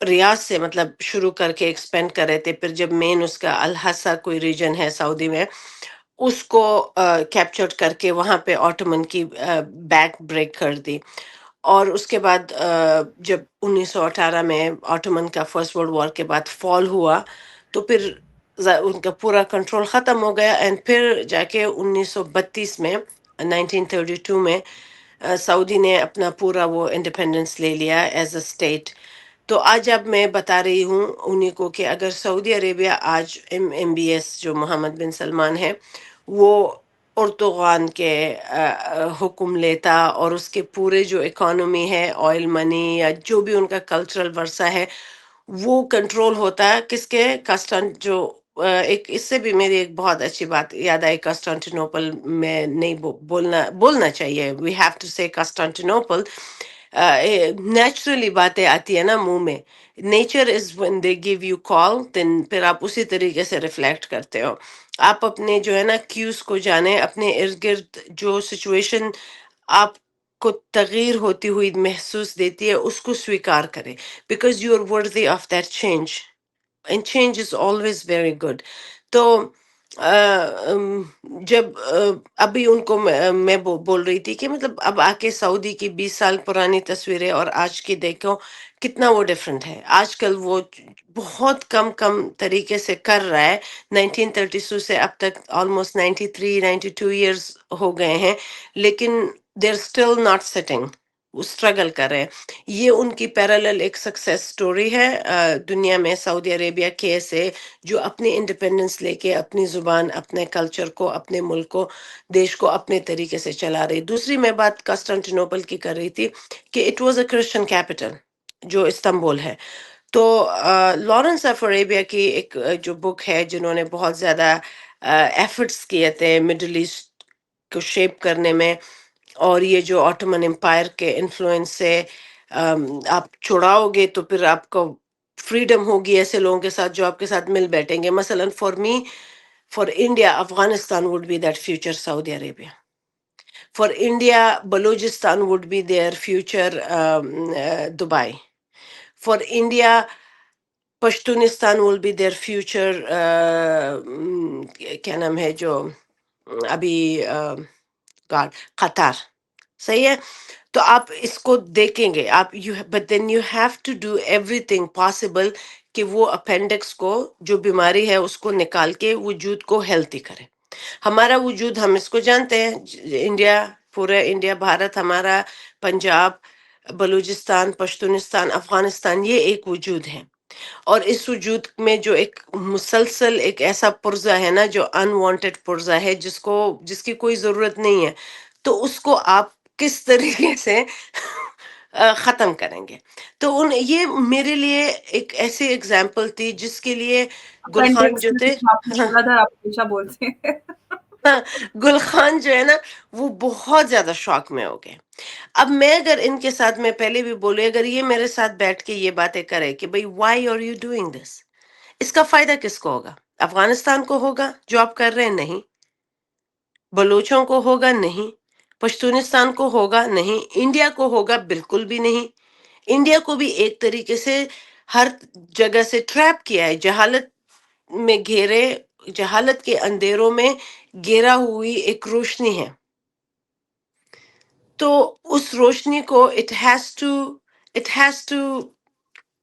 ریاض سے مطلب شروع کر کے ایکسپینڈ کر رہے تھے، پھر جب مین اس کا الحصہ کوئی ریجن ہے سعودی میں، اس کو کیپچر کر کے وہاں پہ آٹومن کی بیک بریک کر دی، اور اس کے بعد جب 1918 میں آٹومن کا فرسٹ ورلڈ وار کے بعد فال ہوا، تو پھر ان کا پورا کنٹرول ختم ہو گیا، اینڈ پھر جا کے 1932 میں 1932 میں سعودی نے اپنا پورا وہ انڈیپینڈنس لے لیا ایز اے اسٹیٹ۔ تو آج اب میں بتا رہی ہوں انہیں کو کہ اگر سعودی عربیہ آج MBS جو محمد بن سلمان ہے وہ اردوغان کے حکم لیتا، اور اس کے پورے جو اکانومی ہے، آئل منی یا جو بھی ان کا کلچرل ورثہ ہے، وہ کنٹرول ہوتا ہے کس کے؟ جو ایک اس سے بھی میری ایک بہت اچھی بات یاد آئی، کانسٹانٹینوپل میں نہیں بولنا چاہیے، وی ہیو ٹو سے کانسٹانٹینوپل۔ نیچرلی باتیں آتی ہے نا منہ میں، nature is when they give you call then پھر آپ اسی طریقے سے ریفلیکٹ کرتے ہو۔ آپ اپنے جو ہے نا کیوز کو جانے، اپنے ارد گرد جو سچویشن آپ کو تغیر ہوتی ہوئی محسوس دیتی ہے اس کو سویکار کریں، because you are worthy of that change, and change is always very good. تو جب ابھی ان کو میں بول رہی تھی کہ مطلب اب آ کے سعودی کی 20 سال پرانی تصویریں اور آج کی دیکھو کتنا وہ ڈفرینٹ ہے۔ آج کل وہ بہت کم طریقے سے کر رہا ہے، 1932 سے اب تک آلموسٹ 93 92 ایئرس ہو گئے ہیں، لیکن دیر اسٹل ناٹ سیٹنگ، وہ اسٹرگل کر رہے ہیں۔ یہ ان کی پیرالل ایک سکسیس سٹوری ہے دنیا میں، سعودی عربیہ کیسے جو اپنی انڈیپینڈنس لے کے اپنی زبان، اپنے کلچر کو، اپنے ملک کو، دیش کو اپنے طریقے سے چلا رہی۔ دوسری میں بات کانسٹانٹینوپل کی کر رہی تھی کہ it was a Christian capital جو استنبول ہے۔ تو لارنس آف عربیہ کی ایک جو بک ہے، جنہوں نے بہت زیادہ ایفرٹس کیے تھے مڈل ایسٹ کو شیپ کرنے میں، اور یہ جو آٹومن امپائر کے انفلوئنس سے آپ چھڑاؤ گے تو پھر آپ کو فریڈم ہوگی ایسے لوگوں کے ساتھ جو آپ کے ساتھ مل بیٹھیں گے۔ مثلا for me, for India Afghanistan would be that future Saudi Arabia, for India Balochistan would be their future Dubai, for India Pashtunistan will be their future کیا نام ہے جو ابھی گاڈ قطر، صحیح ہے؟ تو آپ اس کو دیکھیں گے آپ، but then you have to do everything possible کہ وہ اپینڈکس کو، جو بیماری ہے اس کو نکال کے وجود کو ہیلتھی کرے۔ ہمارا وجود ہم اس کو جانتے ہیں، انڈیا، پورا انڈیا، بھارت ہمارا، پنجاب، بلوچستان، پشتونستان، افغانستان، یہ ایک وجود ہے۔ اور اس وجود میں جو ایک مسلسل ایک ایسا پرزہ ہے نا، جو انوانٹیڈ پرزہ ہے، جس کی کوئی ضرورت نہیں ہے، تو اس کو آپ کس طریقے سے ختم کریں گے؟ تو یہ میرے لیے ایک ایسی اگزامپل تھی جس کے لیے گل خان اپینڈکس جو میں تھے، کچھ آپ نے بولا تھا، آپ ہمیشہ بولتے ہیں۔ گل خان جو ہے نا وہ بہت زیادہ شوق میں ہو گئے۔ اب میں اگر ان کے ساتھ، میں پہلے بھی بولے، اگر یہ میرے ساتھ بیٹھ کے یہ باتیں کرے کہ بھئی why are you doing this, اس کا فائدہ کس کو ہوگا؟ افغانستان کو ہوگا جو آپ کر رہے ہیں؟ نہیں۔ بلوچوں کو ہوگا؟ نہیں۔ پشتونستان کو ہوگا؟ نہیں۔ انڈیا کو ہوگا؟ بالکل بھی نہیں۔ انڈیا کو بھی ایک طریقے سے ہر جگہ سے ٹریپ کیا ہے، جہالت میں گھیرے، جہالت کے اندھیروں میں گھیرا ہوئی ایک روشنی ہے۔ تو اس روشنی کو اٹ ہیز ٹو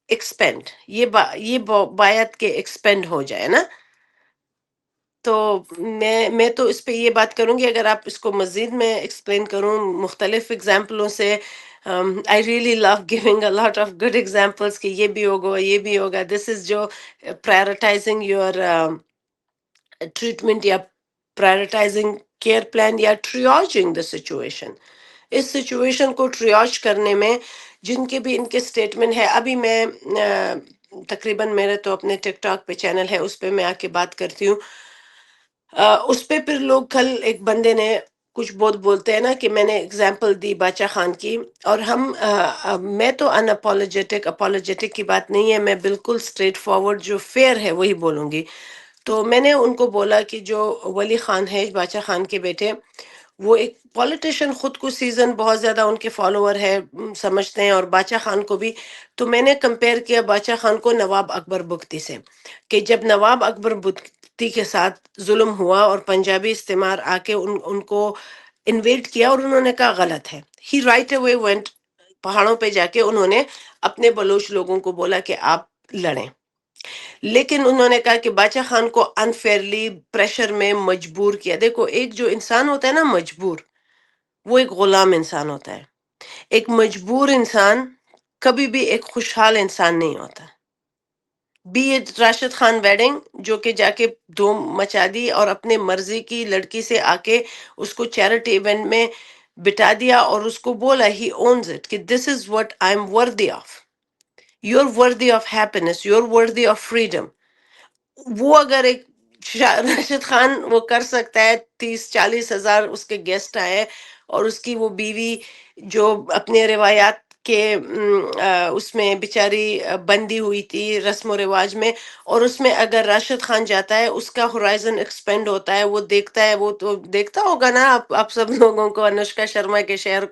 ایکسپینڈ، یہ باید کہ ایکسپینڈ ہو جائے نا۔ تو میں تو اس پہ یہ بات کروں گی، اگر آپ اس کو مزید میں ایکسپلین کروں مختلف اگزامپلوں سے، I really love giving a lot of good examples کہ یہ بھی ہوگا، یہ بھی ہوگا، دس از جو پرائرٹائزنگ یور ٹریٹمنٹ، یا پرائرٹائزنگ کیئر پلان، یا ٹریاجنگ دا سچویشن، اس سچویشن کو ٹریاج کرنے میں جن کے بھی ان کے اسٹیٹمنٹ ہے۔ ابھی میں تقریباً میرے تو اپنے ٹک ٹاک پہ چینل ہے، اس پہ میں آ کے بات کرتی ہوں۔ اس پہ پھر لوگ، کل ایک بندے نے کچھ بہت بولتے ہیں نا کہ میں نے اگزامپل دی باچا خان کی، اور میں تو ان اپولوجیٹک کی بات نہیں ہے، میں بالکل اسٹریٹ فارورڈ جو فیئر ہے وہی بولوں گی۔ تو میں نے ان کو بولا کہ جو ولی خان ہے باچا خان کے بیٹے، وہ ایک پولیٹیشین خود کو سیزن بہت زیادہ ان کے فالوور ہے، سمجھتے ہیں، اور باچا خان کو بھی. تو میں نے کمپیئر کیا باچا خان کو نواب اکبر بگٹی سے، کہ جب نواب اکبر بگٹی کے ساتھ ظلم ہوا اور پنجابی استعمار آ کے ان کو انویٹ کیا، اور انہوں نے کہا غلط ہے. ہی رائٹ اوے وینٹ، پہاڑوں پہ جا کے انہوں نے اپنے بلوچ لوگوں کو بولا کہ آپ لڑیں. لیکن انہوں نے کہا کہ باچا خان کو انفیئرلی پریشر میں مجبور کیا. دیکھو ایک جو انسان ہوتا ہے نا مجبور، وہ ایک غلام انسان ہوتا ہے. ایک مجبور انسان کبھی بھی ایک خوشحال انسان نہیں ہوتا. Be it Rashid Khan wedding جو کہ جا کے دھوم مچا دی اور اپنے مرضی کی لڑکی سے آ کے اس کو چیریٹی ایونٹ میں بٹا دیا، اور اس کو بولا ہی اونز اٹ کہ this is what I am worthy of. You are worthy of happiness, you are worthy of freedom. وہ اگر ایک راشد خان وہ کر سکتا ہے، 30-40 ہزار اس کے گیسٹ آئے، اور اس کی وہ بیوی جو اپنے روایات کے اس میں بیچاری بندی ہوئی تھی رسم و رواج میں، اور اس میں اگر راشد خان جاتا ہے اس کا ہورائزن ایکسپینڈ ہوتا ہے، وہ دیکھتا ہے، وہ تو دیکھتا ہوگا نا آپ سب لوگوں کو، انوشکا شرما کے شوہر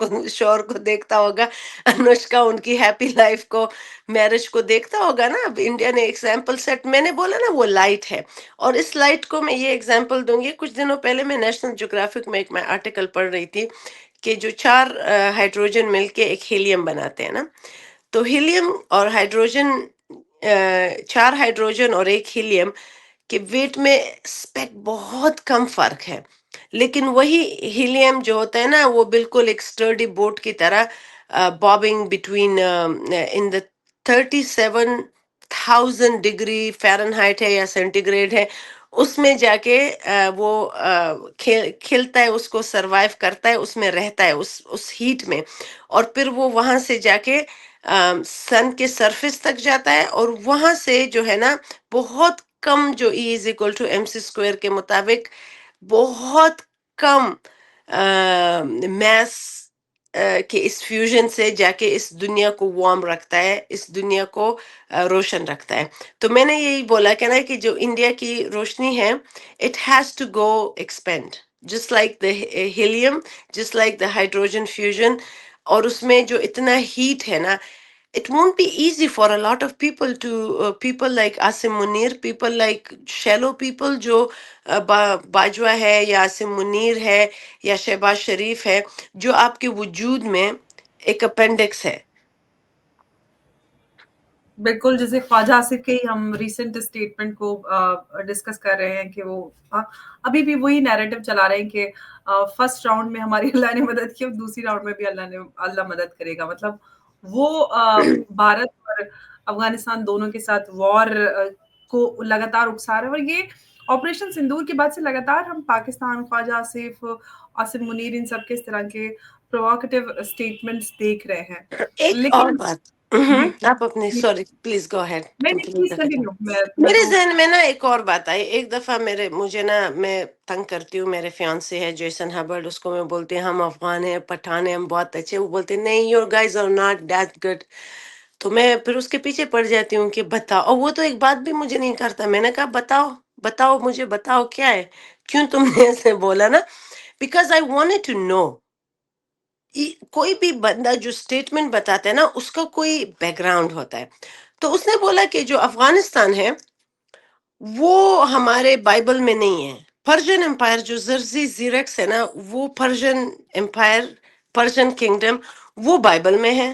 کو دیکھتا ہوگا، انوشکا ان کی ہیپی لائف کو، میرج کو دیکھتا ہوگا نا. اب انڈیا نے ایگزامپل سیٹ، میں نے بولا نا وہ لائٹ ہے. اور اس لائٹ کو میں یہ ایگزامپل دوں گی. کچھ دنوں پہلے میں نیشنل جغرافک میں ایک میں آرٹیکل پڑھ رہی تھی کہ جو 4 ہائیڈروجن مل کے ایک ہیلیم بناتے ہیں نا، تو ہیلیم اور ہائیڈروجن، 4 ہائیڈروجن اور ایک ہیلیم کہ ویٹ میں اسپیک بہت کم فرق ہے. لیکن وہی ہیلیم جو ہوتا ہے نا وہ بالکل ایک سٹرڈی بوٹ کی طرح bobbing between in the 37,000 degree Fahrenheit ہے یا سینٹی گریڈ ہے، اس میں جا کے وہ کھلتا ہے، اس کو سروائیو کرتا ہے، اس میں رہتا ہے اس ہیٹ میں. اور پھر وہ وہاں سے جا کے سن کے سرفیس تک جاتا ہے، اور وہاں سے جو ہے نا بہت کم، جو E is equal to M C square کے مطابق بہت کم میس کہ اس فیوژن سے جا کے اس دنیا کو وارم رکھتا ہے، اس دنیا کو روشن رکھتا ہے. تو میں نے یہی بولا کہ نا کہ جو انڈیا کی روشنی ہے، it has to go expand just like the helium, just like the hydrogen fusion. اور اس میں جو اتنا ہیٹ ہے نا، it won't be easy for a lot of people to people like Asim Munir, people like shallow people جو باجوہ ہے یا عاصم منیر ہے یا شہباز شریف ہے، جو آپ کے وجود میں ایک اپینڈکس ہے. بالکل، جیسے خواجہ آصف کے ہی ہم ریسنٹ اسٹیٹمنٹ کو ڈسکس کر رہے ہیں کہ وہ ابھی بھی وہی نیریٹو چلا رہے ہیں کہ فرسٹ راؤنڈ میں ہماری اللہ نے مدد کی اور دوسری راؤنڈ میں بھی اللہ مدد کرے گا. مطلب وہ بھارت اور افغانستان دونوں کے ساتھ وار کو لگاتار اکسا رہے ہیں. اور یہ آپریشن سندور کے بعد سے لگاتار ہم پاکستان، خواجہ آصف، عاصم منیر، ان سب کے اس طرح کے پرووکیٹو اسٹیٹمنٹس دیکھ رہے ہیں. ایک اور لیکن بات، جی آپ اپنی، جی سوری پلیز گو ہیڈ نہیں نہیں کمپلیٹ پلیز کر کے جاؤ. کنٹینیو میں میرے تو ذہن میں نا ایک اور بات آئی. ایک دفعہ مجھے نا، میں تنگ کرتی ہوں، میرے فیانسی ہے جیسن ہبرڈ، اس کو میں بولتی ہوں ہم افغان ہیں، پٹھان ہیں، ہم بہت اچھے. وہ بولتے نہیں، your guys are not that good. تو میں پھر اس کے پیچھے پڑ جاتی ہوں کہ بتاؤ. اور وہ تو ایک بات بھی مجھے نہیں کرتا. میں نے کہا بتاؤ، بتاؤ مجھے، بتاؤ کیا ہے، کیوں تم نے ایسے بولا نا. Because I wanted to know. کوئی بھی بندہ جو اسٹیٹمنٹ بتاتا ہے نا، اس کا کوئی بیک گراؤنڈ ہوتا ہے. تو اس نے بولا کہ جو افغانستان ہے وہ ہمارے بائبل میں نہیں ہے. پرشین امپائر جو زرزی زیرکس ہے نا، وہ پرشین امپائر، پرشین کنگڈم، وہ بائبل میں ہے.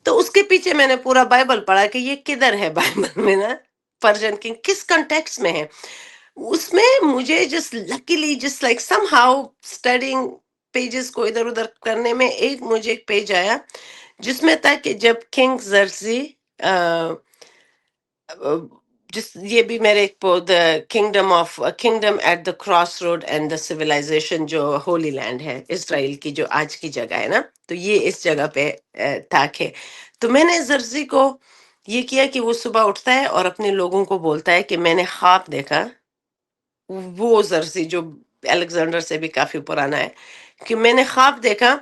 تو اس کے پیچھے میں نے پورا بائبل پڑھا کہ یہ کدھر ہے بائبل میں نا، پرشین کنگ کس کنٹیکس میں ہے. اس میں مجھے جس لکیلی جس like some how studying pages کو ادھر ادھر کرنے میں مجھے ایک پیج آیا جس میں تھا کہ جب کنگ زرزی یہ بھی میرے kingdom at the cross road and the civilization جو ہولی لینڈ ہے اسرائیل کی، جو آج کی جگہ ہے نا، تو یہ اس جگہ پہ تھا کہ. تو میں نے زرزی کو یہ کیا کہ وہ صبح اٹھتا ہے اور اپنے لوگوں کو بولتا ہے کہ میں نے خواب دیکھا. وہ زرزی جو الیگزینڈر سے بھی کافی پرانا ہے، کہ میں نے خواب دیکھا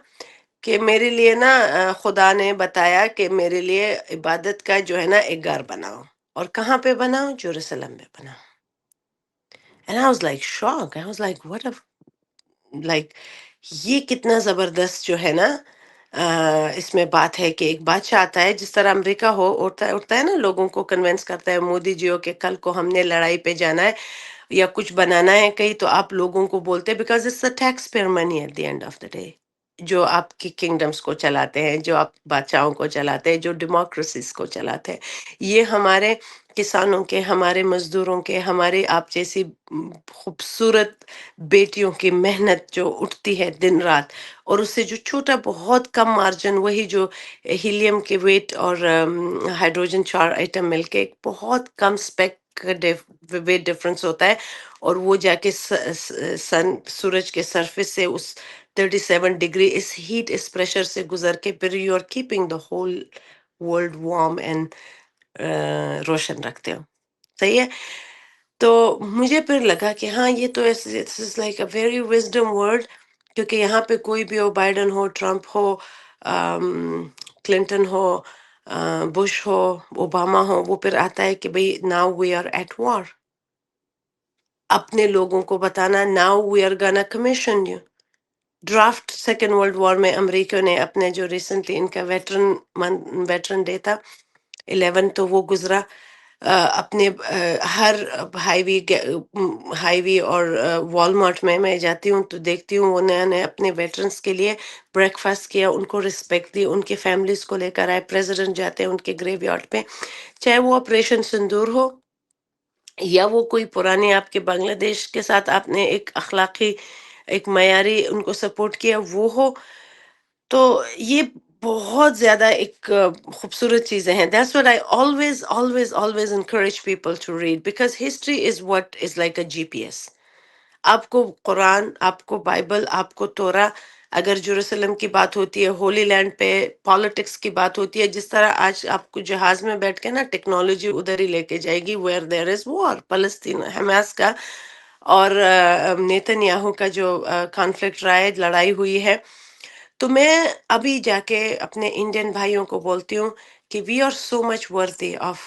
کہ میرے لیے نا خدا نے بتایا کہ میرے لیے عبادت کا جو ہے نا ایک گھر بناؤ. اور کہاں پہ بناؤ؟ جیروسلم میں بناؤ. And I was like shocked. I was like, what a like یہ کتنا زبردست جو ہے نا اس میں بات ہے کہ ایک بادشاہ آتا ہے، جس طرح امریکہ ہوتا ہے نا، لوگوں کو کنونس کرتا ہے مودی جی ہو کہ کل کو ہم نے لڑائی پہ جانا ہے یا کچھ بنانا ہے کہیں، تو آپ لوگوں کو بولتے ہیں because it's a tax payer money at the end of the day, جو آپ کی کنگڈمس کو چلاتے ہیں، جو آپ بادشاہوں کو چلاتے ہیں، جو ڈیموکریسیز کو چلاتے ہیں، یہ ہمارے کسانوں کے، ہمارے مزدوروں کے، ہمارے آپ جیسی خوبصورت بیٹیوں کی محنت جو اٹھتی ہے دن رات، اور اس سے جو چھوٹا بہت کم مارجن، وہی جو ہیلیم کے ویٹ اور ہائیڈروجن 4 آئٹم مل کے ایک بہت کم اسپیک کا ویٹ ڈفرنس ہوتا ہے، اور وہ جا کے سورج کے سرفیس سے اس 37 ڈگری اس ہیٹ اس پریشر سے گزر کے پھر you are keeping the whole world warm and روشن رکھتے ہو. صحیح ہے. تو مجھے پھر لگا کہ ہاں یہ تو like a very wisdom word, کیونکہ یہاں پہ کوئی بھی ہو، بائیڈن ہو، ٹرمپ ہو، کلنٹن ہو، بش ہو، اوباما ہو، وہ پھر آتا ہے کہ بھئی now we are at war. اپنے لوگوں کو بتانا now we are gonna commission you. Draft second world war میں امریکہ نے اپنے جو ریسنٹلی ان کا ویٹرن ڈے تھا 11، تو وہ گزرا اپنے ہر ہائی وے اور والمارٹ میں جاتی ہوں تو دیکھتی ہوں وہ نیا نیا اپنے ویٹرنس کے لیے بریک فاسٹ کیا، ان کو رسپیکٹ دی، ان کے فیملیز کو لے کر آئے، پریزیڈنٹ جاتے ہیں ان کے گریو یارڈ پہ، چاہے وہ آپریشن سندور ہو یا وہ کوئی پرانے آپ کے بنگلہ دیش کے ساتھ آپ نے ایک اخلاقی ایک معیاری ان کو سپورٹ کیا وہ ہو. تو یہ بہت زیادہ ایک خوبصورت چیزیں ہیں. That's what I always always always encourage people to read because history is what is like a GPS. آپ کو قرآن، آپ کو بائبل، آپ کو تورا، اگر جیروسلم کی بات ہوتی ہے، ہولی لینڈ پہ پالیٹکس کی بات ہوتی ہے، جس طرح آج آپ کو جہاز میں بیٹھ کے نا ٹیکنالوجی ادھر ہی لے کے جائے گی ویئر دیر از وار، فلسطین حماس کا اور نیتن یاہو کا جو کانفلکٹ رہا ہے، لڑائی ہوئی ہے. تو میں ابھی جا کے اپنے انڈین بھائیوں کو بولتی ہوں کہ we are so much worthy of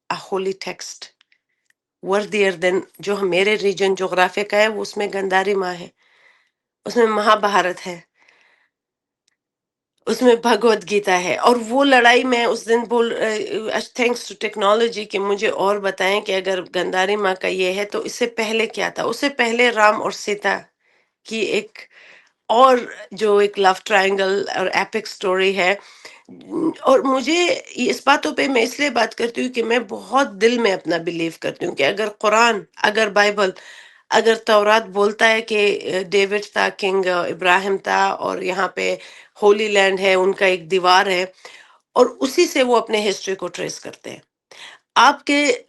a holy text, worthier than جو میرے ریجن جغرافیہ کا ہے، وہ اس میں گنداری ماں ہے، اس میں مہا بھارت ہے، اس میں بھگوت گیتا ہے. اور وہ لڑائی میں اس دن تھینکس ٹو ٹیکنالوجی کہ مجھے اور بتائیں کہ اگر گنداری ماں کا یہ ہے تو اس سے پہلے کیا تھا. اس سے پہلے رام اور سیتا کی ایک اور جو ایک لو ٹرائنگل اور ایپک سٹوری ہے. اور مجھے اس باتوں پہ میں اس لیے بات کرتی ہوں کہ میں بہت دل میں اپنا بلیو کرتی ہوں کہ اگر قرآن، اگر بائبل، اگر تورات بولتا ہے کہ ڈیوڈ تھا، کنگ ابراہیم تھا، اور یہاں پہ ہولی لینڈ ہے، ان کا ایک دیوار ہے، اور اسی سے وہ اپنے ہسٹری کو ٹریس کرتے ہیں.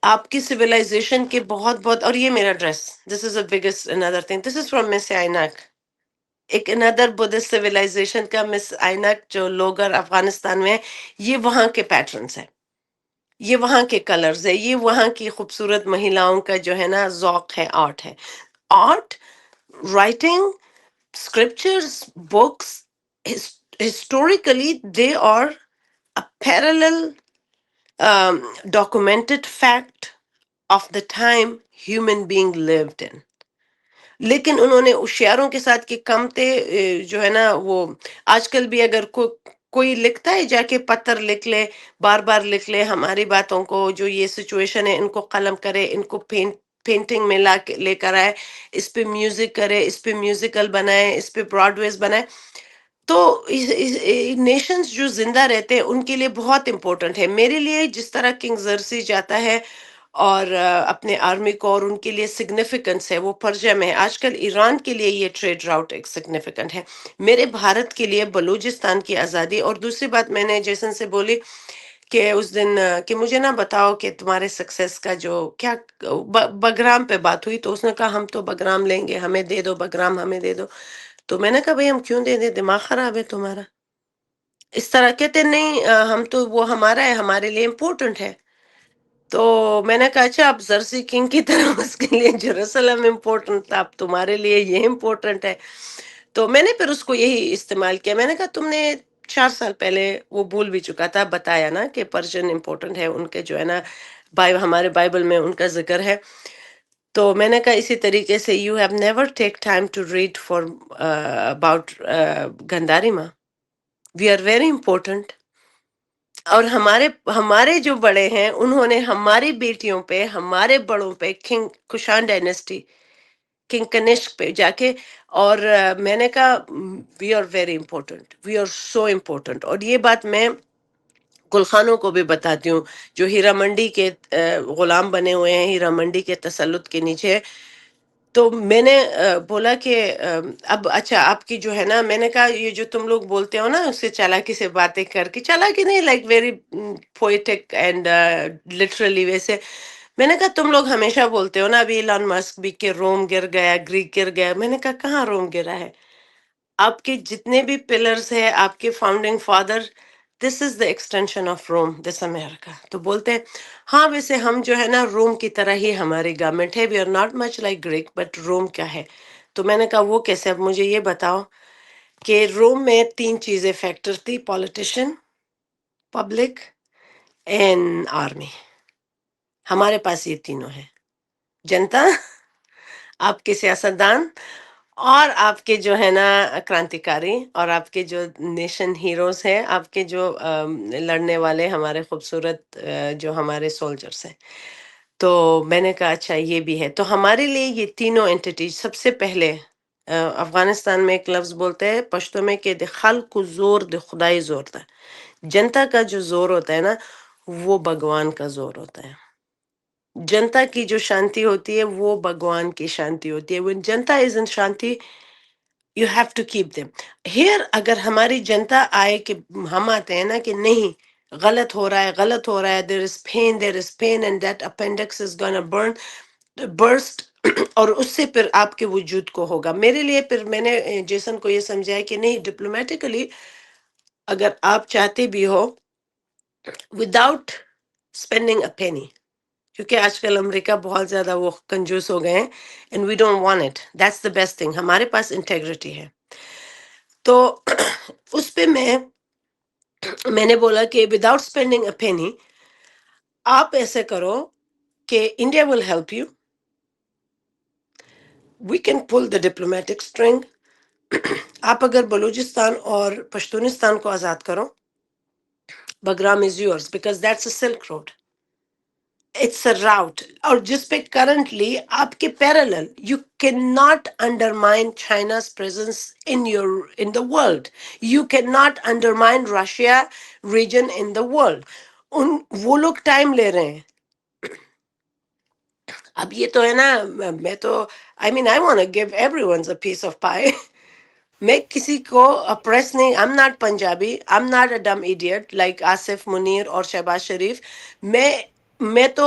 آپ کی سویلائزیشن کے بہت بہت، اور یہ میرا dress, this is a biggest اندر thing, this is from Mes Aynak, ایک اندر بدھسٹ سویلائزیشن کا مس آئیناک جو لوگر افغانستان میں ہے، یہ وہاں کے پیٹرنس ہیں، یہ وہاں کے کلرز ہے، یہ وہاں کی خوبصورت مہیلاؤں کا جو ہے نا ذوق ہے، آرٹ ہے. Art, writing, scriptures, books, historically, they are a parallel documented fact of the time human being lived in. لیکن انہوں نے ہوشیاروں کے ساتھ کہ کم تھے جو ہے نا وہ آج کل بھی اگر کوئی لکھتا ہے جا کے پتھر لکھ لے، بار بار لکھ لے ہماری باتوں کو، جو یہ سچویشن ہے ان کو قلم کرے، ان کو پینٹنگ میں لے کر آئے، اس پہ میوزک کرے، اس پہ میوزیکل بنائے، اس پہ براڈ ویز بنائے. تو نیشنز جو زندہ رہتے ہیں ان کے لیے بہت امپورٹنٹ ہے. میرے لیے جس طرح کنگ زرسی جاتا ہے اور اپنے آرمی کو، اور ان کے لیے سگنیفیکنس ہے، وہ پرجم ہے. آج کل ایران کے لیے یہ ٹریڈ راؤٹ ایک سگنیفیکنٹ ہے، میرے بھارت کے لیے بلوچستان کی آزادی. اور دوسری بات میں نے جیسن سے بولی کہ اس دن کہ مجھے نہ بتاؤ کہ تمہارے سکسیس کا جو کیا، بگرام پہ بات ہوئی تو اس نے کہا ہم تو بگرام لیں گے، ہمیں دے دو بگرام، ہمیں دے دو. تو میں نے کہا بھئی ہم کیوں دے دیں، دماغ خراب ہے تمہارا؟ اس طرح کہتے نہیں ہم تو وہ ہمارا ہے، ہمارے لیے امپورٹنٹ ہے. تو میں نے کہا اچھا اب زرسی کنگ کی طرح اس کے لیے جیروسلم امپورٹنٹ تھا، اب تمہارے لیے یہ امپورٹنٹ ہے. تو میں نے پھر اس کو یہی استعمال کیا. میں نے کہا تم نے 4 سال پہلے، وہ بھول بھی چکا تھا، بتایا نا کہ پرشین امپورٹنٹ ہے، ان کے جو ہے نا ہمارے بائبل میں ان کا ذکر ہے. تو میں نے کہا اسی طریقے سے you have never take time to read for about Gandhari ماں. We are very important. اور ہمارے جو بڑے ہیں انہوں نے ہماری بیٹیوں پہ ہمارے بڑوں پہ king Kushan dynasty king Kanishka پہ جا کے اور میں نے کہا we are very important we are so important. اور یہ بات میں گلخانوں کو بھی بتاتی ہوں جو ہیرا منڈی کے غلام بنے ہوئے ہیں ہیرا منڈی کے تسلط کے نیچے. تو میں نے بولا کہ اب اچھا آپ کی جو ہے نا میں نے کہا یہ جو تم لوگ بولتے ہو نا اس سے چالاکی سے باتیں کر کے چالاکی نہیں like very poetic and literally ویسے میں نے کہا تم لوگ ہمیشہ بولتے ہو نا ابھی ایلان مسک بھی کہ روم گر گیا گریک گر گیا. میں نے کہا کہاں روم گرا ہے. آپ کے جتنے بھی پلرز ہیں آپ کے founding father this is the extension of room this America. تو بولتے ہیں ہاں ویسے ہم جو ہے نا روم کی طرح ہی ہماری گورنمنٹ ہے we are not much like Greek but Rome کیا ہے. تو میں نے کہا وہ کیسے. اب مجھے یہ بتاؤ کہ روم میں 3 چیزیں فیکٹر تھی پولیٹیشین پبلک اینڈ آرمی. ہمارے پاس یہ تینوں ہیں جنتا آپ کے سیاستدان اور آپ کے جو ہے نا کرانتیکاری اور آپ کے جو نیشن ہیروز ہیں آپ کے جو لڑنے والے ہمارے خوبصورت جو ہمارے سولجرز ہیں. تو میں نے کہا اچھا یہ بھی ہے. تو ہمارے لیے یہ تینوں اینٹیٹی سب سے پہلے افغانستان میں ایک لفظ بولتے ہیں پشتو میں کہ د خلق کو زور د خدائی زور تھا. جنتا کا جو زور ہوتا ہے نا وہ بھگوان کا زور ہوتا ہے. جنتا کی جو شانتی ہوتی ہے وہ بھگوان کی شانتی ہوتی ہے. when جنتا از ان شانتی you have to keep them here. اگر ہماری جنتا آئے کہ ہم آتے ہیں نا کہ نہیں غلط ہو رہا ہے غلط ہو رہا ہے there is pain and that appendix is gonna burn burst اور اس سے پھر آپ کے وجود کو ہوگا. میرے لیے پھر میں نے جیسن کو یہ سمجھایا کہ نہیں ڈپلومیٹیکلی اگر آپ چاہتے بھی ہو وداؤٹ اسپینڈنگ اے پینی کیونکہ آج کل امریکہ بہت زیادہ وہ کنجوس ہو گئے ہیں and we don't want it that's the best thing. ہمارے پاس انٹیگریٹی ہے. تو اس پہ میں نے بولا کہ وداؤٹ اسپینڈنگ اے پینی آپ ایسے کرو کہ India will help you we can pull the diplomatic string. آپ اگر بلوچستان اور پشتونستان کو آزاد کرو Bagram is yours because that's a silk road it's a route. اور جس پہ کرنٹلی آپ کے parallel you can not undermine China's presence in the world. You can not undermine Russia region in the world. وہ لوگ ٹائم لے رہے ہیں. اب یہ تو ہے نا میں تو I mean I want give every ones a piece of pie. میں کسی کو اپریس نہیں. I'm not Punjabi I'm not a dumb idiot like Asif Munir اور شہباز شریف. میں تو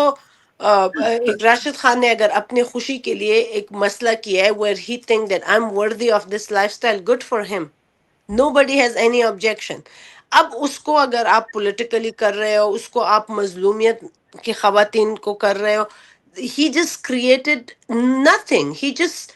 ایک راشد خان نے اگر اپنی خوشی کے لیے ایک مسئلہ کیا ہے where he think that I am worthy of this life style good for him nobody has any objection. اب اس کو اگر آپ پولیٹیکلی کر رہے ہو اس کو آپ مظلومیت کی خواتین کو کر رہے ہو he just created nothing. He just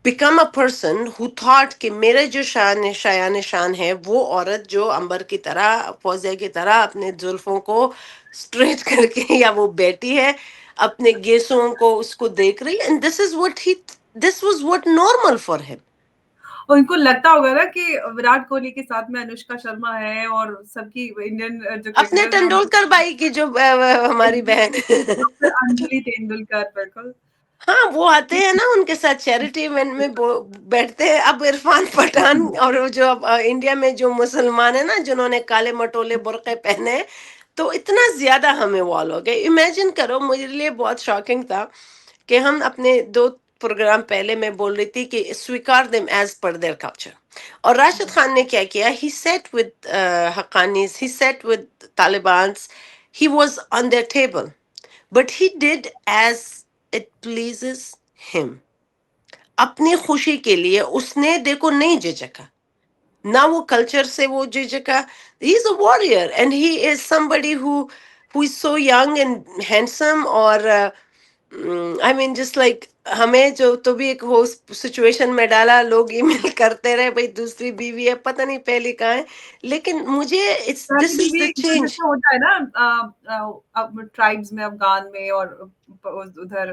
become a person who thought کہ میرے جو شایان شان ہے وہ عورت جو امبر کی طرح فوزیہ کی طرح اپنے زلفوں کو اسٹریٹ کر کے یا وہ بیٹی ہے اپنے گیسوں کو اس کو دیکھ رہی and this was what normal for ہم. اور ان کو لگتا ہوگا نا کہ وراٹ کوہلی کے ساتھ میں انوشکا شرما ہے اور سب کی انڈین جو اپنے کرکٹرز ہیں ٹنڈولکر بھائی کی جو ہماری بہن انجلی تیندولکر بالکل. ہاں وہ آتے ہیں نا ان کے ساتھ چیریٹی ایونٹ میں بیٹھتے ہیں. اب عرفان پٹھان اور جو اب انڈیا میں جو مسلمان ہیں نا جنہوں نے کالے مٹولے برقعے پہنے تو اتنا زیادہ ہمیں وال ہو گئے. امیجن کرو میرے لیے بہت شاکنگ تھا کہ ہم اپنے 2 پروگرام پہلے میں بول رہی تھی کہ سویکار them as per their culture. اور راشد خان نے کیا کیا he sat with Haqqanis he sat with Talibans he was on their table but he did as it pleases him. اپنی خوشی کے لیے اس نے دیکھو نہیں جھجکا نہ وہ کلچر سے وہ جھجکا. He is a warrior and he is somebody who is so young and handsome اور آئی مین جسٹ لائک ہمیں جو تو بھی ایک وہ سچویشن میں ڈالا لوگ ای میل کرتے رہے بھائی دوسری بیوی ہے پتہ نہیں پہلی کہاں ہے. لیکن مجھے پہلی دس از دا بیوی جو چینج. جیسے ہوتا ہے نا ٹرائبز میں افغان میں اور ادھر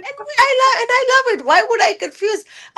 And I love it. Why would I confuse?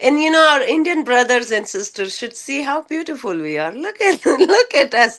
And you know, our Indian brothers and sisters should see how beautiful we are. Look at us.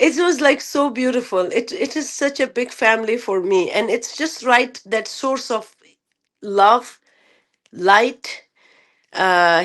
It was like so beautiful. It is such a big family for me, and it's just right that source of love, light,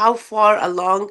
how far along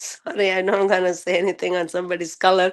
sorry, I'm not gonna say anything on somebody's color.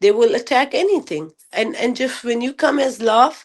they will attack anything, and just when you come as love,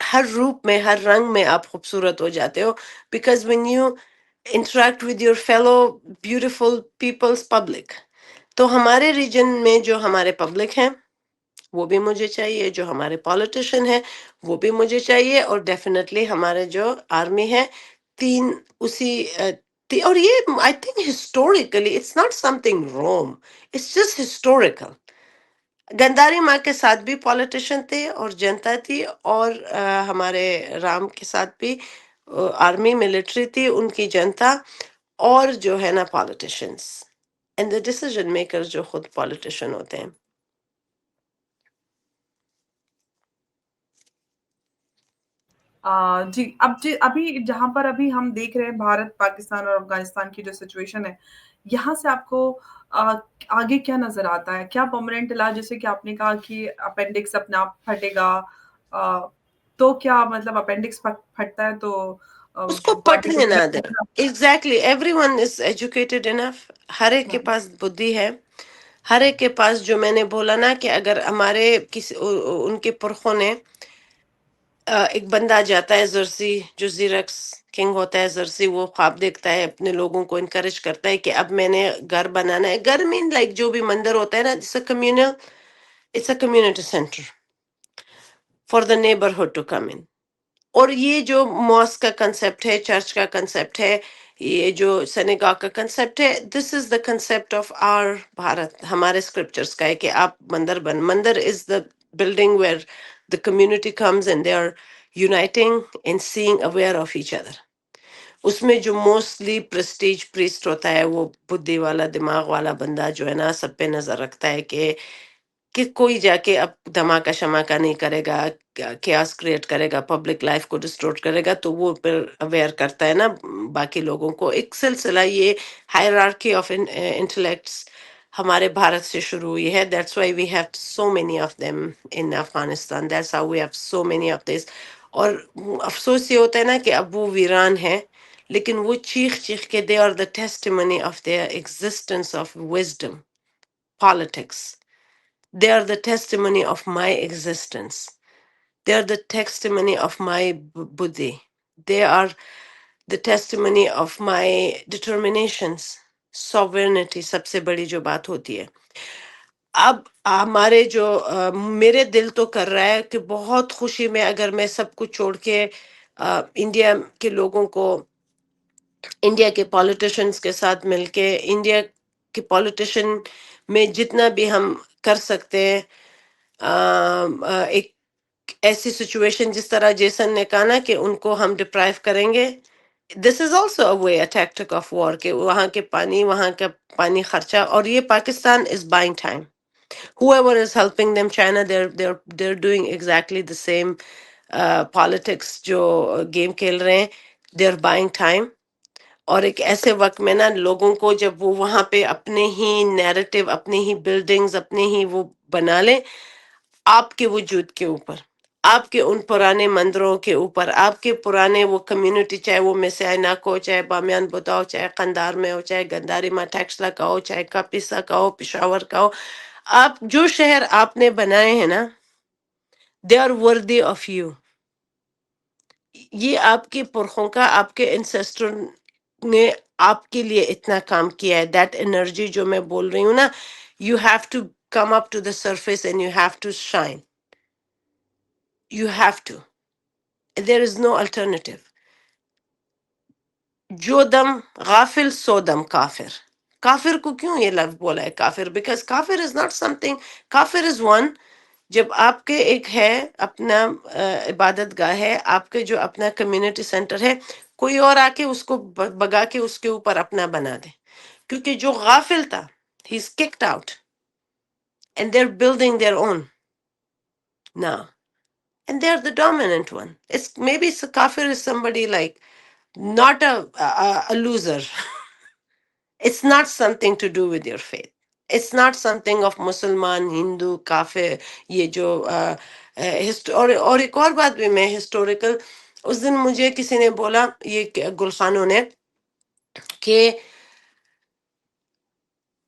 ہر روپ میں ہر رنگ میں آپ خوبصورت ہو جاتے ہو because when you interact with your fellow beautiful peoples public. تو ہمارے ریجن میں جو ہمارے پبلک ہیں وہ بھی مجھے چاہیے، جو ہمارے پالیٹیشین ہیں وہ بھی مجھے چاہیے، اور ڈیفینیٹلی ہمارے جو آرمی ہے تین اسی اور یہ I think historically it's not something Rome, it's just historical. Gandhari ماں کے ساتھ بھی پالیٹیشین تھے اور جنتا تھی، اور ہمارے رام کے ساتھ بھی آرمی ملٹری تھی، ان کی جنتا، اور جو ہے نا politicians and the decision maker جو خود پالیٹیشین ہوتے ہیں. جی اب جی ابھی جہاں پر ابھی ہم دیکھ رہے ہیں بھارت پاکستان اور افغانستان کی جو سچویشن ہے، یہاں سے آپ کو آ، آگے کیا نظر آتا ہے؟ کیا پرماننٹ علاج، جیسے کہ آپ نے کہا کہ اپینڈکس اپنا آپ پھٹے گا، آ، تو کیا مطلب اپینڈکس پھٹتا ہے تو اس کو باڈی کو پٹنے نہ دیں. صحیح exactly every one is educated enough, ہر ایک کے پاس بدھی ہے، ہر ایک کے پاس. جو میں نے بولا نا کہ اگر ہمارے کسی ان کے پرخوں نے ایک بندہ جاتا ہے زرسی، جو زیرکس کنگ ہوتا ہے زرسی، وہ خواب دیکھتا ہے، اپنے لوگوں کو انکریج کرتا ہے کہ اب میں نے گھر بنانا ہے. گھر مین لائک جو بھی مندر ہوتا ہے نا، it's a community centre for the neighbourhood to come in. اور یہ جو ماسک کا کنسپٹ ہے، چرچ کا کنسپٹ ہے، یہ جو سینیگاگ کا کنسپٹ ہے، this is the concept of our Bharat. ہمارے اسکرپچرس کا ہے کہ آپ mandir is the building where the community comes and they are uniting and seeing aware of each other. اس میں جو موسٹلی پریسٹیج پریسٹ ہوتا ہے وہ بدھی والا دماغ والا بندہ جو ہے نا سب پہ نظر رکھتا ہے کہ کوئی جا کے اب دھماکہ شماکہ نہیں کرے گا، کیاس کریٹ کرے گا، پبلک لائف کو ڈسٹورٹ کرے گا. تو وہ پھر اویئر کرتا ہے نا باقی لوگوں کو. ایک سلسلہ یہ ہائرارکی آف انٹلیکٹس ہمارے بھارت سے شروع ہوئی ہے. That's why we have so many of them in Afghanistan. That's how we have so many of this. اور افسوس یہ ہوتا ہے نا کہ اب وہ ویران ہے، لیکن وہ چیخ چیخ کے they are the testimony of their existence of wisdom politics. They are the testimony of my existence. They are the testimony of my buddhi. They are the testimony of my determinations. Sovereignty سب سے بڑی جو بات ہوتی ہے. اب ہمارے جو میرے دل تو کر رہا ہے کہ بہت خوشی میں اگر میں سب کچھ چھوڑ کے انڈیا کے لوگوں کو، انڈیا کے پالیٹیشنز کے ساتھ مل کے، انڈیا کے پالیٹیشن میں جتنا بھی ہم کر سکتے ہیں، ایک ایسی سچویشن جس طرح جیسن نے کہا نا کہ ان کو ہم ڈپرائیو کریں گے. This is also a way, a tactic of war, کہ وہاں کا پانی خرچہ. اور یہ Pakistan is buying time. whoever is helping them, China, they're doing exactly the same politics جو گیم کھیل رہے ہیں. they're buying time. اور ایک ایسے وقت میں نا لوگوں کو جب وہ وہاں پہ اپنے ہی نیریٹو، اپنے ہی بلڈنگز، اپنے ہی وہ بنا لیں آپ کے وجود کے اوپر، آپ کے ان پرانے مندروں کے اوپر، آپ کے پرانے وہ کمیونٹی، چاہے وہ مسیائناک ہو، چاہے بامیان بتا ہو، چاہے قندار میں ہو، چاہے گنداری میں ٹیکسلا کا ہو، چاہے کاپیسا کا ہو، پشاور کا ہو. آپ جو شہر آپ نے بنائے ہیں نا، they are worthy of you. یہ آپ کے پرخوں کا، آپ کے انسیسٹر نے آپ کے لیے اتنا کام کیا ہے. دیٹ انرجی جو میں بول رہی ہوں نا، you have to come up to the surface and you have to shine. You have to. There is no alternative. جو دم غافل سو دم کافر. کافر کو کیوں یہ لفظ بولا ہے کافر؟ بیکاز کافر از ناٹ سم تھنگ. کافر از ون، جب آپ کے ایک ہے اپنا عبادت گاہ ہے، آپ کے جو اپنا کمیونٹی سینٹر ہے، کوئی اور آ کے اس کو بگا کے اس کے اوپر اپنا بنا دے. کیونکہ جو غافل تھا، he is kicked out and they are building their own نا. And they're the dominant one. Maybe kafir is somebody like not a loser. It's not something to do with your faith. It's not something of Musliman, Hindu, kafir. یہ جو اور ایک اور بات بھی میں historical, اس دن مجھے کسی نے بولا، یہ گل خانوں نے، کہ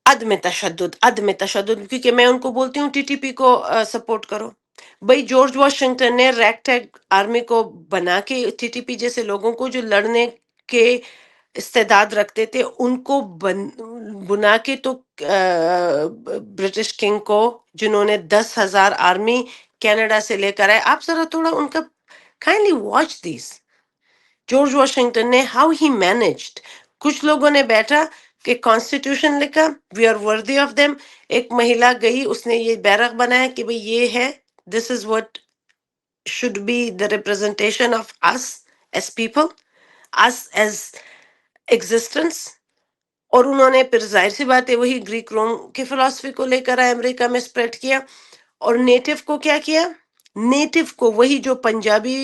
عدم تشدد، عدم تشدد، کیونکہ میں ان کو بولتی ہوں ٹی ٹی پی کو سپورٹ کرو. بھائی جارج واشنگٹن نے ریگ ٹیگ آرمی کو بنا کے ٹی ٹی پی جیسے لوگوں کو جو لڑنے کے استعداد رکھتے تھے ان کو بنا کے تو برٹش کنگ کو جنہوں نے 10,000 آرمی کینیڈا سے لے کر آئے. آپ ذرا تھوڑا ان کا kindly watch this. George Washington نے ہاؤ ہی مینجڈ. کچھ لوگوں نے بیٹھا کہ کانسٹیٹیوشن لکھا we are worthy of them. ایک مہیلا گئی اس نے یہ بیرق بنایا کہ بھئی یہ ہے this is what should be the representation of us as people, us as existence. اور انہوں نے پھر ظاہر سی بات ہے وہی گریک روم کی فلسفی کو لے کر آئے امریکہ میں اسپریڈ کیا. اور نیٹو کو کیا کیا؟ نیٹو کو وہی جو پنجابی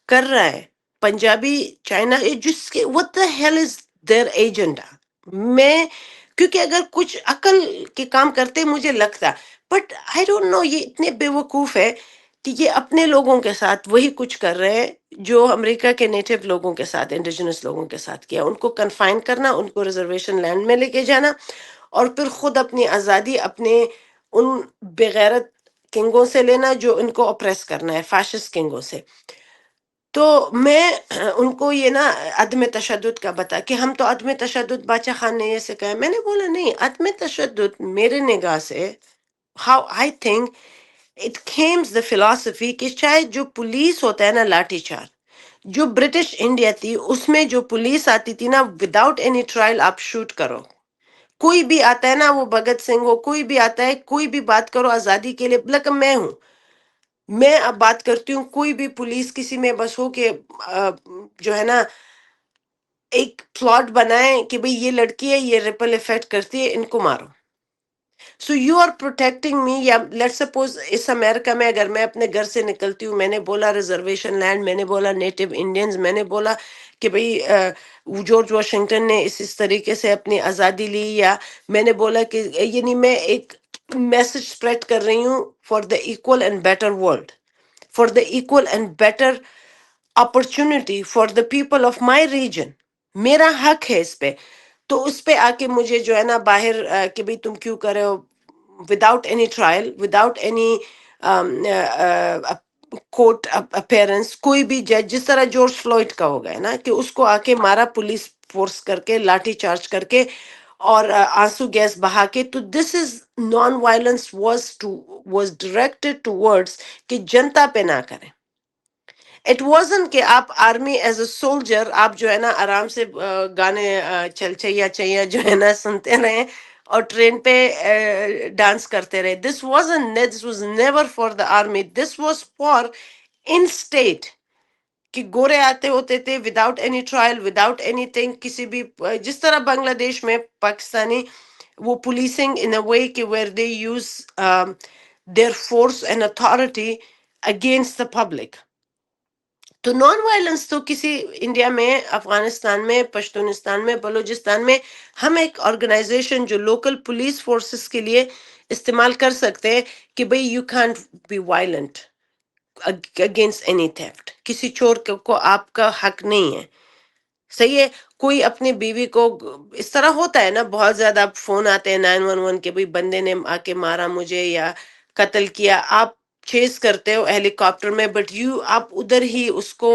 کر رہا ہے پنجابی چائنا جس کے what the hell is their agenda. میں کیونکہ اگر کچھ عقل کے کام کرتے مجھے لگتا بٹ آئی ڈونٹ نو یہ اتنے بے وقوف ہے کہ یہ اپنے لوگوں کے ساتھ وہی کچھ کر رہے ہیں جو امریکہ کے نیٹو لوگوں کے ساتھ انڈیجنس لوگوں کے ساتھ کیا. ان کو کنفائن کرنا ان کو ریزرویشن لینڈ میں لے کے جانا اور پھر خود اپنی آزادی اپنے ان بغیرت کنگوں سے لینا جو ان کو اپریس کرنا ہے فاشسٹ کنگوں سے. تو میں ان کو یہ نا عدم تشدد کا بتا کہ ہم تو عدم تشدد باچا خان نے یہ سکھایا. میں نے بولا نہیں عدم تشدد میرے نگاہ سے ہاؤ آئی تھنک اٹ کھیمز دا فلاسفی کہ شاید جو پولیس ہوتا ہے نا لاٹھی چار جو برٹش انڈیا تھی اس میں جو پولیس آتی تھی نا وداؤٹ اینی ٹرائل آپ شوٹ کرو. کوئی بھی آتا ہے نا وہ بھگت سنگھ ہو کوئی بھی آتا ہے کوئی بھی بات کرو آزادی کے لیے لیکن میں ہوں میں اب بات کرتی ہوں کوئی بھی پولیس کسی میں بس ہو کہ جو ہے نا ایک پلاٹ بنائیں کہ بھئی یہ لڑکی ہے یہ ریپل افیکٹ کرتی ہے ان کو مارو. سو یو آر پروٹیکٹنگ می. یا لیٹ سپوز اس امریکہ میں اگر میں اپنے گھر سے نکلتی ہوں میں نے بولا ریزرویشن لینڈ میں نے بولا نیٹو انڈینز میں نے بولا کہ بھئی جارج واشنگٹن نے اس طریقے سے اپنی آزادی لی یا میں نے بولا کہ یعنی میں ایک میسج اسپریڈ کر رہی ہوں for the equal and better world for the equal and better opportunity for the people of my region. میرا حق ہے اس پہ. تو اس پہ آ کے مجھے جو ہے نا باہر کہ بھئی تم کیوں کر رہے ہو without any trial without any court appearance. کوئی بھی جج جس طرح جارج فلوئڈ کا ہو گیا نا کہ اس کو آ کے مارا پولیس فورس کر کے لاٹھی چارج کر کے اور آنسو گیس بہا کے. تو this is non violence was directed towards کہ جنتا پہ نہ کریں. اٹ وازن کہ آپ آرمی ایز اے سولجر آپ جو ہے نا آرام سے گانے چل چیا چیا جو ہے نا سنتے رہے اور ٹرین پہ ڈانس کرتے رہے. This wasn't this was never for the army this was for an state کہ گورے آتے ہوتے تھے without any trial without anything. کسی بھی جس طرح بنگلہ دیش میں پاکستانی وہ پولیسنگ ان اے وے کہ where they use their force and authority against the public. تو نان وائلنس تو کسی انڈیا میں افغانستان میں پشتونستان میں بلوچستان میں ہم ایک آرگنائزیشن جو لوکل پولیس فورسز کے لیے استعمال کر سکتے ہیں کہ بھئی you can't be violent against any theft. کسی چور کو آپ کا حق نہیں ہے. صحیح ہے. کوئی اپنی بیوی کو اس طرح ہوتا ہے نا بہت زیادہ فون آتے ہیں 911 کے بھئی بندے نے آ کے مارا مجھے یا قتل کیا. آپ چیز کرتے ہو ہیلی کاپٹر میں بٹ آپ ادھر ہی اس کو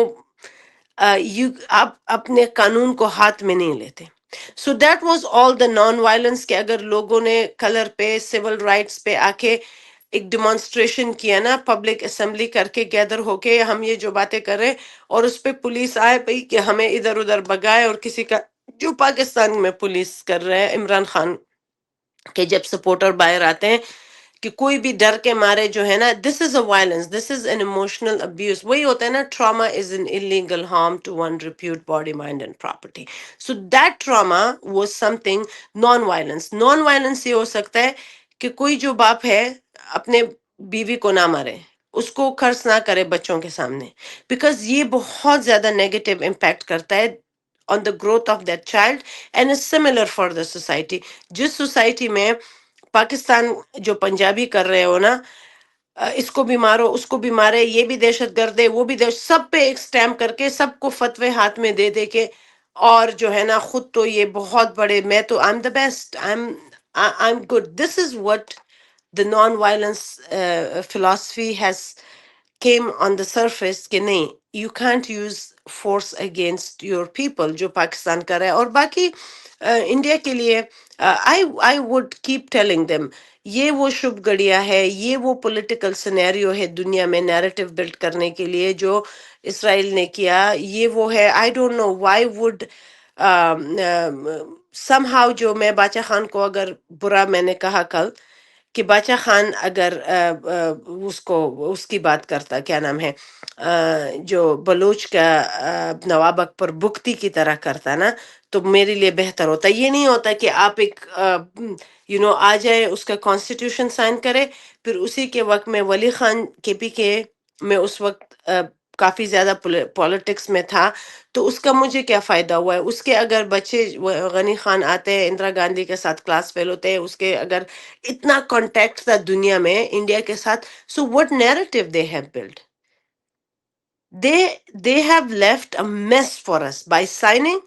آپ اپنے قانون کو ہاتھ میں نہیں لیتے. So that was all the non violence کہ اگر لوگوں نے کلر پہ سول رائٹس پہ آ کے ایک ڈیمانسٹریشن کیا نا پبلک اسمبلی کر کے گیدر ہو کے ہم یہ جو باتیں کر رہے اور اس پہ پولیس آئے بھئی کہ ہمیں ادھر ادھر بگائے اور کسی کا جو پاکستان میں پولیس کر رہے ہیں عمران خان کے جب سپورٹر باہر آتے ہیں کہ کوئی بھی ڈر کے مارے جو ہے نا this is a violence this is an emotional abuse. وہی ہوتا ہے نا trauma is an illegal harm to one repute body mind and property. So that trauma was something non violence. Non violence یہ ہو سکتا ہے کہ کوئی جو باپ ہے اپنے بیوی کو نہ مارے اس کو خرچ نہ کرے بچوں کے سامنے بیکاز یہ بہت زیادہ نیگیٹو امپیکٹ کرتا ہے on the growth of that child and is similar for the society. جس سوسائٹی میں پاکستان جو پنجابی کر رہے ہو نا اس کو بھی مارو اس کو بھی مارے یہ بھی دہشت گرد ہے وہ بھی سب پہ ایک سٹیمپ کر کے سب کو فتوے ہاتھ میں دے دے کے اور جو ہے نا خود تو یہ بہت بڑے میں تو I am the best I am good. This is what the non-violence philosophy has came on the surface کہ نہیں you can't use force against your people جو پاکستان کر رہا ہے. اور باقی انڈیا کے لیے I would keep telling them یہ وہ شبھ گڑیا ہے, یہ وہ پولیٹیکل سینیریو ہے دنیا میں نیریٹو بلڈ کرنے کے لیے جو اسرائیل نے کیا, یہ وہ ہے. I don't know why would somehow جو میں باچا خان کو اگر برا میں نے کہا کل کہ باچا خان اگر اس کو اس کی بات کرتا, کیا نام ہے, جو بلوچ کا نواب اکبر بگٹی کی طرح کرتا نا, تو میرے لیے بہتر ہوتا. یہ نہیں ہوتا کہ آپ ایک آ جائے, اس کا کانسٹیٹیوشن سائن کرے, پھر اسی کے وقت میں ولی خان کے پی کے میں اس وقت کافی زیادہ پالیٹکس میں تھا, تو اس کا مجھے کیا فائدہ ہوا ہے. اس کے اگر بچے غنی خان آتے ہیں, اندرا گاندھی کے ساتھ کلاس فیل ہوتے ہیں, اس کے اگر اتنا کانٹیکٹ تھا دنیا میں انڈیا کے ساتھ, so what narrative they have build. They have left a mess for us by signing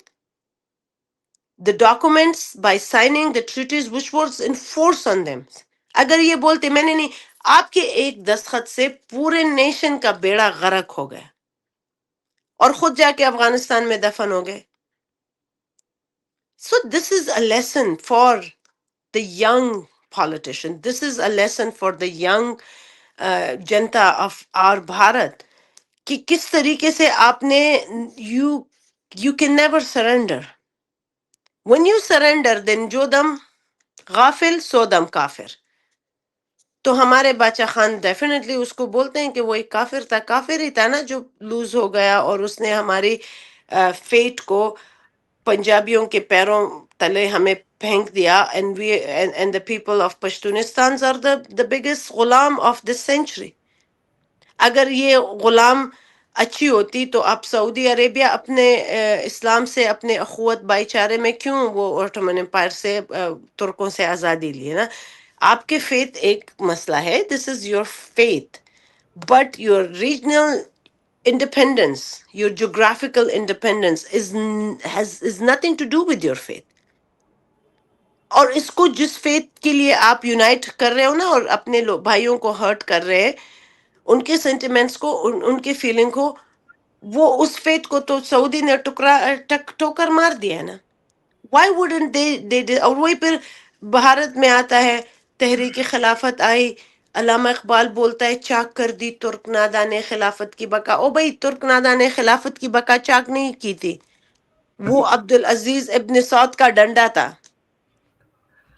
the documents, by signing the treaties which was enforced on them. اگر یہ بولتے میں نے نہیں, آپ کے ایک دستخط سے پورے نیشن کا بیڑا غرق ہو گیا اور خود جا کے افغانستان میں دفن ہو گئے. So this is a lesson for the young politician. This is a lesson for the young جنتا آف آر بھارت کہ کس طریقے سے آپ نے you can never surrender. when you surrender then جو دم غافل سو دم کافر. تو ہمارے باچا خان ڈیفینیٹلی اس کو بولتے ہیں کہ وہ ایک کافر تھا, کافر ہی تھا نا جو لوز ہو گیا, اور اس نے ہماری فیٹ کو پنجابیوں کے پیروں تلے ہمیں پھینک دیا. and the people of Pashtunistan are the biggest Ghulam of this century. اگر یہ غلام اچھی ہوتی تو آپ سعودی عربیہ اپنے اسلام سے, اپنے اخوت بھائی چارے میں کیوں وہ اوٹومن امپائر سے ترکوں سے آزادی لیے نا. آپ کے فیتھ ایک مسئلہ ہے, this is your faith, but your regional independence, your geographical independence is nothing to do with your faith. اور اس کو جس فیتھ کے لیے آپ یونائٹ کر رہے ہو نا, اور اپنے بھائیوں کو ہرٹ کر رہے ہیں, ان کے سینٹیمنٹس کو, ان کے فیلنگ کو, وہ اس فیتھ کو تو سعودی نے ٹوکر مار دیا ہے نا. وائی ووڈنٹ دے اور وہی پھر بھارت میں آتا ہے تحریک خلافت آئی, علامہ اقبال بولتا ہے چاک کر دی ترک نادا نے خلافت کی بقا. او بھائی ترک نادا نے خلافت کی بقا چاک نہیں کی تھی, وہ عبدالعزیز ابن سعود کا ڈنڈا تھا.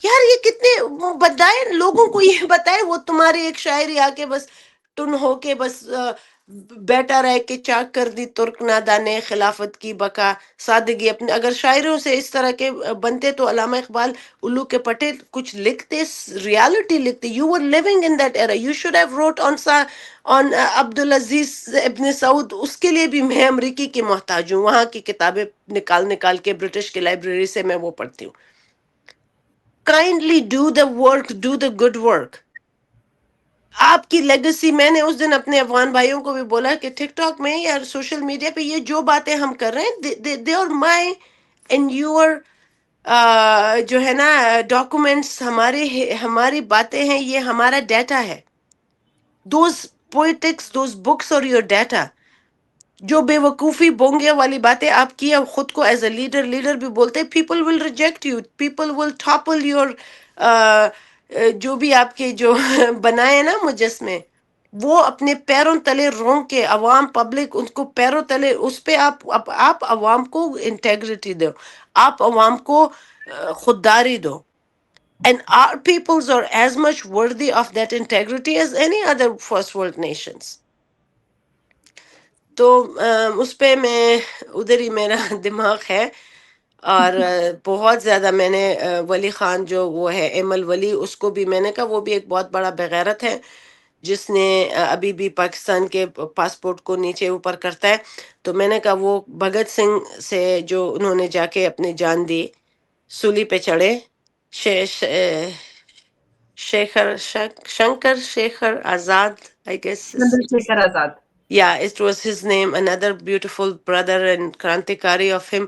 یار یہ کتنے بتائے لوگوں کو, یہ بتائے وہ تمہاری ایک شاعری آ کے بس ٹن ہو کے بس بیٹا رہ کے چاک کر دی ترک نادا نے خلافت کی بقا. سادگی اپنے اگر شاعروں سے اس طرح کے بنتے تو علامہ اقبال الو کے پٹے کچھ لکھتے, ریالٹی لکھتے. You were living in that era, you should have wrote on Abdulaziz ibn Saud. اس کے لیے بھی میں امریکی کی محتاج ہوں, وہاں کی کتابیں نکال کے برٹش کی لائبریری سے میں وہ پڑھتی ہوں. Kindly do the work, do the good work. آپ کی لیگسی, میں نے اس دن اپنے افغان بھائیوں کو بھی بولا کہ ٹک ٹاک میں یا سوشل میڈیا پہ یہ جو باتیں ہم کر رہے ہیں, they are my and your جو ہے نا ڈاکومنٹس, ہماری باتیں ہیں, یہ ہمارا ڈیٹا ہے. دوز پوئٹکس, دوز بکس اور یور ڈیٹا. جو بے وقوفی بونگے والی باتیں آپ کی, خود کو ایز اے لیڈر بھی بولتے, people will reject you, people will topple your جو بھی آپ کے جو بنائے نا مجسمے, وہ اپنے پیروں تلے رونگ کے عوام پبلک ان کو پیروں تلے, اس پہ آپ عوام کو انٹیگریٹی دو, آپ عوام کو خودداری دو. And our peoples are as much worthy of that integrity as any other first world nations. تو اس پہ میں ادھر ہی میرا دماغ ہے. اور بہت زیادہ میں نے ولی خان جو وہ ہے ایمل ولی, اس کو بھی میں نے کہا وہ بھی ایک بہت بڑا بغیرت ہے جس نے ابھی بھی پاکستان کے پاسپورٹ کو نیچے اوپر کرتا ہے. تو میں نے کہا وہ بھگت سنگھ سے جو انہوں نے جا کے اپنی جان دی, سولی پہ چڑھے, Shankar Shekhar Azad, I guess, Chandra Shekhar Azad. Yeah, it was his name, another beautiful brother and Krantikari of him.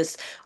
is.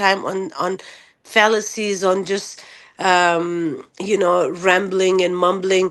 time on fallacies, on just rambling and mumbling.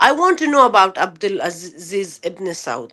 I want to know about Abdul Aziz Ibn Saud.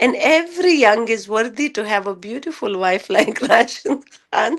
And every young is worthy to have a beautiful wife like Rashid Khan.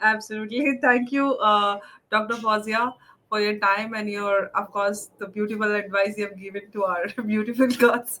Absolutely. Thank you, Dr. Fawzia, for your time and your, of course, the beautiful advice you have given to our beautiful girls.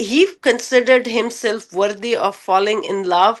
he considered himself worthy of falling in love.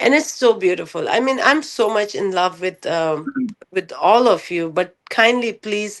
And it's so beautiful. I mean, I'm so much in love with all of you, but kindly please,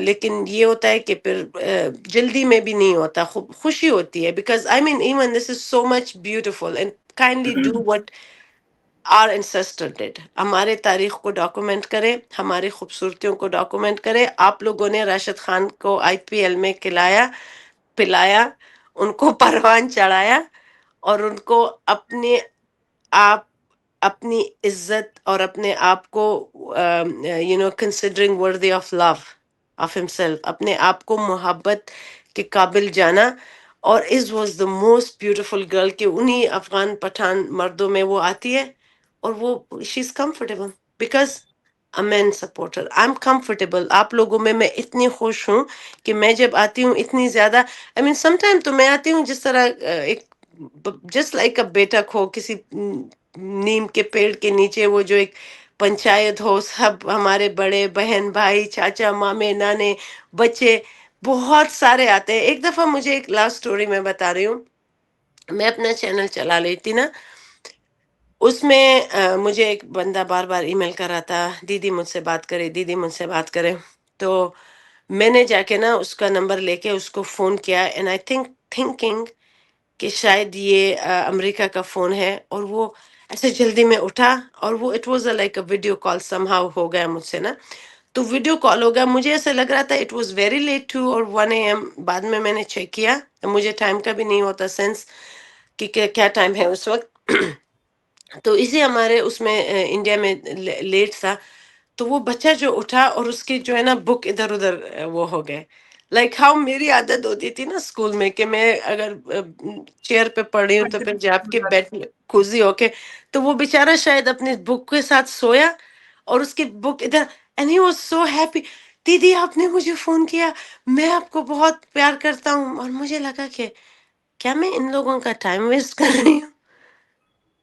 لیکن یہ ہوتا ہے کہ پھر جلدی میں بھی نہیں ہوتا، خوشی ہوتی ہے، because I mean even this is so much beautiful and kindly do what our ancestor did. ہمارے تاریخ کو ڈاکومنٹ کرے، ہماری خوبصورتیوں کو ڈاکومنٹ کرے. آپ لوگوں نے راشد خان کو IPL میں کھلایا پلایا، ان کو پروان چڑھایا، اور ان کو اپنے آپ اپنی عزت اور اپنے آپ کو considering worthy of love of himself, اپنے آپ کو محبت کے قابل جانا. اور is was the most beautiful girl کہ انہی افغان پٹھان مردوں میں وہ آتی ہے، اور وہ she is comfortable because man supporter. I am comfortable. آپ لوگوں میں اتنی خوش ہوں کہ میں جب آتی ہوں اتنی زیادہ، آئی مین سم ٹائم تو میں آتی ہوں جس طرح ایک جسٹ لائک اے بیٹا ہو کسی نیم کے پیڑ کے نیچے، وہ جو ایک پنچایت ہو، سب ہمارے بڑے بہن بھائی چاچا مامے نانے بچے بہت سارے آتے ہیں. ایک دفعہ مجھے ایک لاسٹ سٹوری میں بتا رہی ہوں، میں اپنا چینل چلا رہی تھی نا، اس میں مجھے ایک بندہ بار بار ای میل کر رہا تھا، دیدی مجھ سے بات کرے، دیدی مجھ سے بات کرے. تو میں نے جا کے نا اس کا نمبر لے کے اس کو فون کیا، اینڈ آئی تھنکنگ کہ شاید یہ امریکہ کا فون ہے. اور وہ ایسے جلدی میں اٹھا، اور وہ it was like a video call somehow ہو گیا مجھ سے نا. تو ویڈیو کال ہو گیا، مجھے ایسا لگ رہا تھا it was very late two or 1 AM. بعد میں نے چیک کیا، مجھے ٹائم کا بھی نہیں ہوتا سینس کہ کیا ٹائم ہے اس وقت. تو اسی ہمارے اس میں انڈیا میں لیٹ تھا. تو وہ بچہ جو اٹھا اور اس کی جو ہے نا بک ادھر ادھر وہ ہو گئے. لائک ہاؤ میری عادت ہوتی تھی نا اسکول میں کہ میں اگر چیئر پہ پڑھ رہی ہوں تو پھر جاپ کے بیٹھ کھوزی ہو کے، تو وہ بیچارہ شاید اپنی بک کے ساتھ سویا اور اس کی بک ادھر، and he was so happy. دیدی آپ نے مجھے فون کیا، میں آپ کو بہت پیار کرتا ہوں. اور مجھے لگا کہ کیا میں ان لوگوں کا ٹائم ویسٹ کر رہی ہوں؟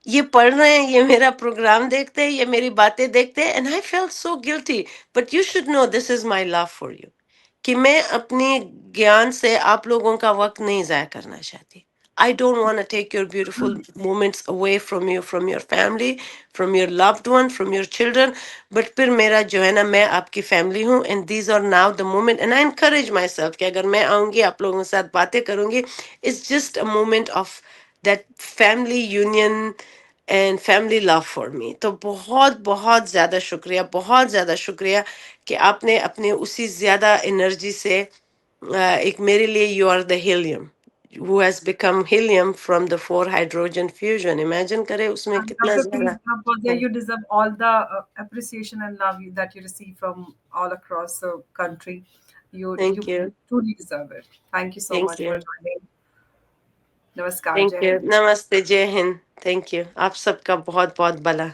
یہ پڑھ رہے ہیں، یہ میرا پروگرام دیکھتے ہیں، یہ میری باتیں دیکھتے ہیں. And I feel so guilty. But you should know this is my love for you, کہ میں اپنی گیان سے آپ لوگوں کا وقت نہیں ضائع کرنا چاہتی. I don't want to take your beautiful moments away from you, from your family, from your loved one, from your children. But پھر میرا جو ہے نا، میں آپ کی فیملی ہوں، and these are now the moment. And I encourage myself کہ اگر میں آؤں گی آپ لوگوں کے ساتھ باتیں کروں گی، it's just a moment of that family union and family love for me. تو بہت بہت زیادہ شکریہ، بہت زیادہ شکریہ کہ آپ نے اپنے اسی زیادہ انرجی سے ایک میرے لیے you are the helium who has become helium from the 4 hydrogen fusion. Imagine کرے اس میں کتنا زیادہ. You deserve all the appreciation and love that you receive from all across the country. Thank You you. truly deserve it. Thank you so Thank much for you. joining. Namaskar, Thank Jai you. Hind. Namaste. Jai Hind. Thank you. آپ سب کا بہت بہت بھلا.